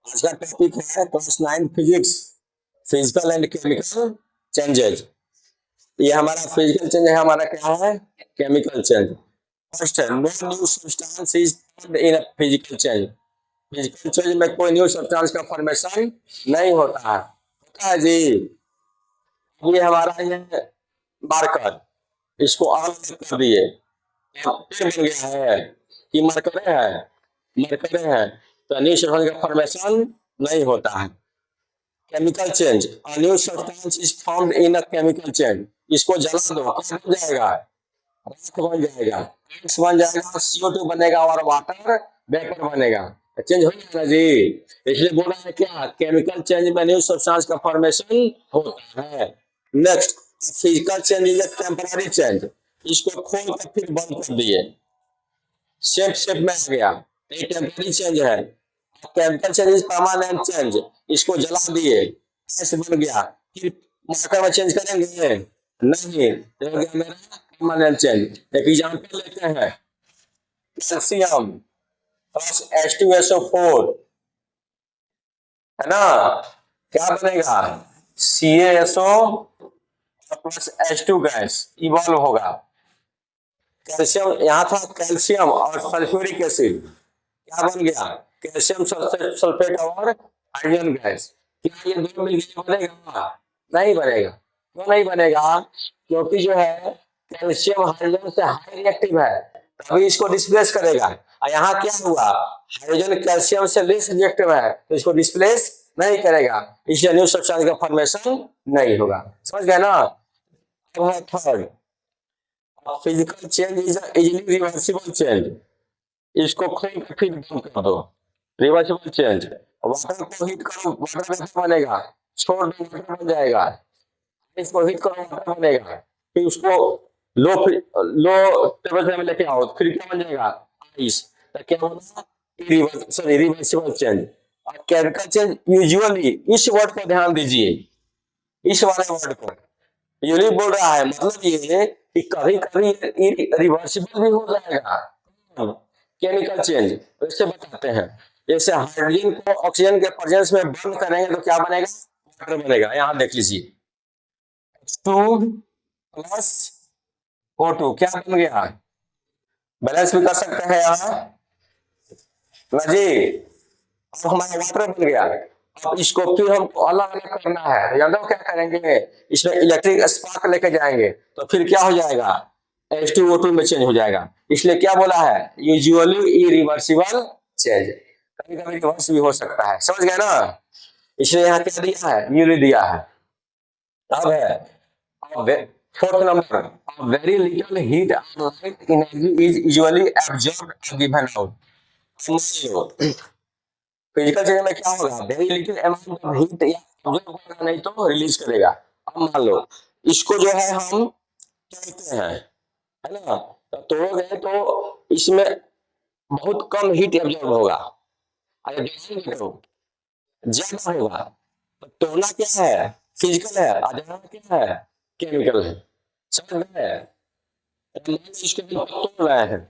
आज का टॉपिक है class 9 physics, physical and chemical changes. ये हमारा फिजिकल चेंज है, हमारा क्या है, केमिकल चेंज। फर्स्ट है, no new substance is found in physical change. Physical change में कोई न्यू सब्सटेंस का फॉर्मेशन नहीं होता है जी। ये हमारा ये मार्कर, इसको ऑन कर दिए, पेड़ बन गया है कि मरकरे है तो न्यू सब्सटेंस का फॉर्मेशन नहीं होता है। Chemical change, a new substance is found in a chemical change. इसको जला दो, क्या बन जाएगा, राख बन जाएगा, गैस बन जाएगा, CO2 बनेगा और वाटर वेपर बनेगा। चेंज हो जाएगा जी। इसलिए बोल रहा है क्या, केमिकल चेंज में न्यू सब्सटेंस का फॉर्मेशन होता है। Next, physical change is a temporary change. इसको खोल कर फिर बंद कर दिए, शेप में आ गया, ये टेम्पररी चेंज है। Chemical change is permanent change. इसको जला दिए, ऐसे बन गया, फिर मार्कर में चेंज करेंगे नहीं, तो हो गया मेरा परमानेंट चेंज। एक एग्जांपल लेते हैं, कैल्शियम प्लस H2SO4 है ना, क्या बनेगा, CaSO plus H2 gas evolve होगा। कैल्शियम, यहाँ था कैल्शियम और सल्फ्यूरिक एसिड, क्या बन गया, कैल्शियम सल्फेट और हाइड्रोजन गैस। क्या ये दोनों मिलकर बनेगा, नहीं बनेगा। क्यों नहीं बनेगा, क्योंकि जो है कैल्शियम हाइड्रोजन से हाई रिएक्टिव है, तभी इसको डिस्प्लेस करेगा। और यहाँ क्या हुआ, हाइड्रोजन कैल्शियम से लेस रिएक्टिव है तो इसको डिस्प्लेस नहीं करेगा, इसलिए न्यू सब्सटेंस का फॉर्मेशन नहीं होगा। समझ गए ना। अब है third, physical change is easily reversible change. इसको खोल के फिर बंद कर दो, रिवर्सिबल चेंज। वाटर को हीट करो, वाटर वेपर बनेगा, छोड़ दो वाटर बन जाएगा। इसको हीट करो, वाटर बनेगा, फिर उसको लो लो टेम्परेचर में लेके आओ, फिर क्या बन जाएगा, आइस। तो क्या होगा, रिवर्सिबल चेंज। और केमिकल चेंज यूजुअली, इस वर्ड को ध्यान दीजिए, इस वाले वर्ड को यूजुअली बोल रहा है, मतलब ये कि कभी कभी रिवर्सिबल भी हो जाएगा केमिकल चेंज। इससे बताते हैं, जैसे हाइड्रोजन को ऑक्सीजन के प्रेजेंस में बंद करेंगे तो क्या बनेगा, वाटर बनेगा। यहाँ देख लीजिए, H2 प्लस O2 क्या बन गया, बैलेंस भी कर सकते हैं यहाँ ना जी। अब हमारा वाटर बन गया, अब इसको फिर हमको अलग अलग करना है, याद क्या करेंगे, इसमें इलेक्ट्रिक स्पार्क लेके जाएंगे तो फिर क्या हो जाएगा, H2O2 में चेंज हो जाएगा। इसलिए क्या बोला है, यूजुअली इरिवर्सिबल चेंज, कभी कभी रिवर्स भी हो सकता है। समझ गए ना। इसलिए यहाँ क्या दिया है, यूली दिया है। अब है fourth number, very little heat और light energy is usually absorbed और गिवन आउट। फिजिकल चेंज में क्या होगा, very little amount of heat या एब्जॉर्ब होगा, नहीं तो रिलीज करेगा। अब मान लो इसको जो है हम तोड़ते हैं, है ना, तो तोड़ोगे तो इसमें बहुत कम हीट एब्जॉर्ब होगा, अगर जलाएंगे तो ज्यादा होगा। तो तोड़ना क्या है, फिजिकल है, और जलाना क्या है, केमिकल है। समझ गए। इसको हम तोड़ रहे हैं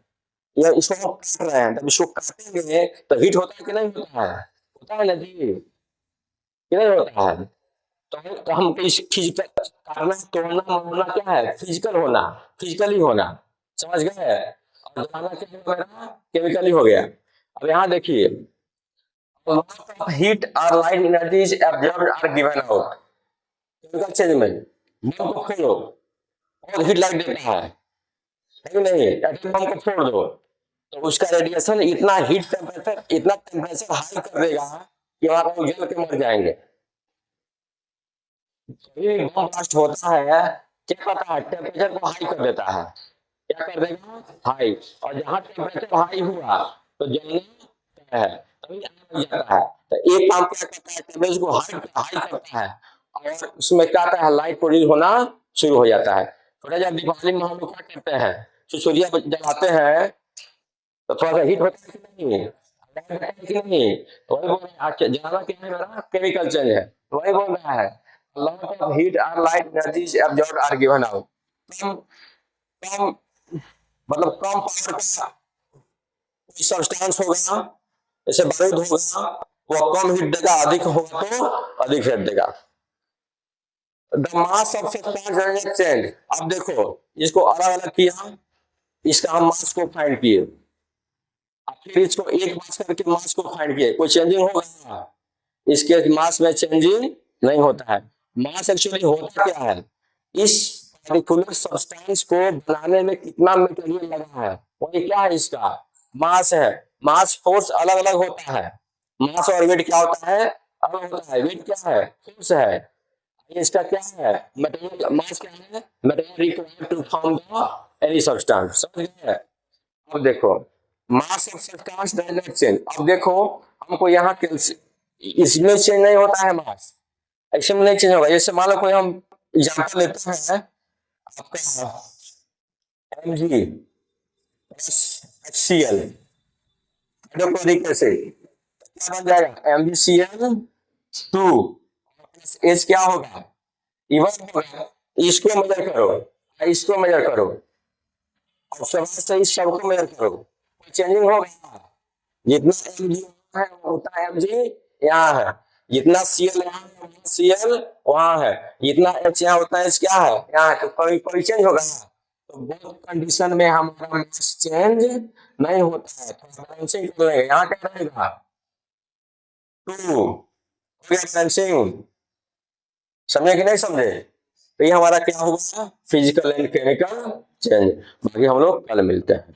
या इसको हम काट रहे हैं, जब इसको काटेंगे तो हीट होता है कि नहीं होता है, होता है ना जी, कि नहीं होता है। तो हम इस फिजिकल काटना, तोड़ना, मोड़ना क्या है, फिजिकल होना, फिजिकली होना। समझ गए। और जलाना क्या हो गया, केमिकली हो गया। अब यहाँ देखिए, हीट और लाइट एनर्जी इज एब्जॉर्ब्ड और गिवन आउट। केमिकल चेंज में बम को खोलो और हीट लाइट देता है कि नहीं, एटम बम को फोड़ दो तो उसका रेडिएशन इतना टेम्परेचर हाई कर देगा कि वहां पर जल के मर जाएंगे। बम ब्लास्ट होता है, क्या करता है, टेम्परेचर को हाई कर देता है, क्या कर देगा, हाई। और जहां टेम्परेचर हाई हुआ तो जलना तय है, तभी आग लग जाता है। तो एक काम क्या करता है, टेम्परेचर को हाई करता है और उसमें क्या आता है, लाइट प्रोड्यूस होना शुरू हो जाता है। थोड़ा जब दिवाली में हम लोग क्या करते हैं, सुसूरिया जलाते हैं तो थोड़ा सा हीट होता है कि नहीं, कि नहीं, तो वही बोल रहा है, जलाना क्या है मेरा, केमिकल चेंज है। तो वही बोल रहा है, lot of heat or light energy is absorbed or given out। कम कम मतलब कम पावर का कोई सब्सटेंस हो गया, जैसे बारूद हो गया, वो कम हीट देगा, अधिक होगा तो अधिक हीट देगा। The mass of substance change. अब देखो इसको अलग अलग किया, इसका हम मास को फाइंड किए, अब फिर इसको एक मास करके मास को फाइंड किए, कोई चेंजिंग होगा? इसके मास में चेंजिंग नहीं होता है। मास एक्चुअली होता क्या है, इस पार्टिकुलर सब्सटेंस को बनाने में कितना मटेरियल लगा है वही क्या है, इसका मास है। मास फोर्स अलग अलग होता है, मास और वेट क्या होता है, अलग होता है। वेट क्या है, फोर्स है। इसका क्या है, मटेरियल। मास क्या है, material required to form the any substance. समझ गए? अब देखो mass of substance does not change. अब देखो हमको यहाँ इसमें चेंज नहीं होता है मास, एक्शन में नहीं चेंज होगा। जैसे मान लो कोई हम एग्जांपल लेते हैं, आपका Mg plus HCl hydrochloric acid, क्या बन जाएगा, MgCl2 प्लस H क्या होगा, इवन होगा। इसको मेजर करो, इसको मेजर करो, और से इस सबको मेजर करो, कोई चेंजिंग होगा? जितना Mg है उतना Mg यहाँ है, जितना Cl यहाँ है उतना Cl वहां है, जितना H यहाँ उतना H क्या है, यहाँ है। तो कोई कोई चेंज होगा? तो बोथ कंडीशन में हमारा मास चेंज नहीं होता है। तो बैलेंसिंग कर लेंगे, यहाँ क्या रहेगा, 2 बैलेंसिंग। समझे कि नहीं समझे? तो ये हमारा क्या होगा, फिजिकल एंड केमिकल चेंज। बाकी हम लोग कल मिलते हैं।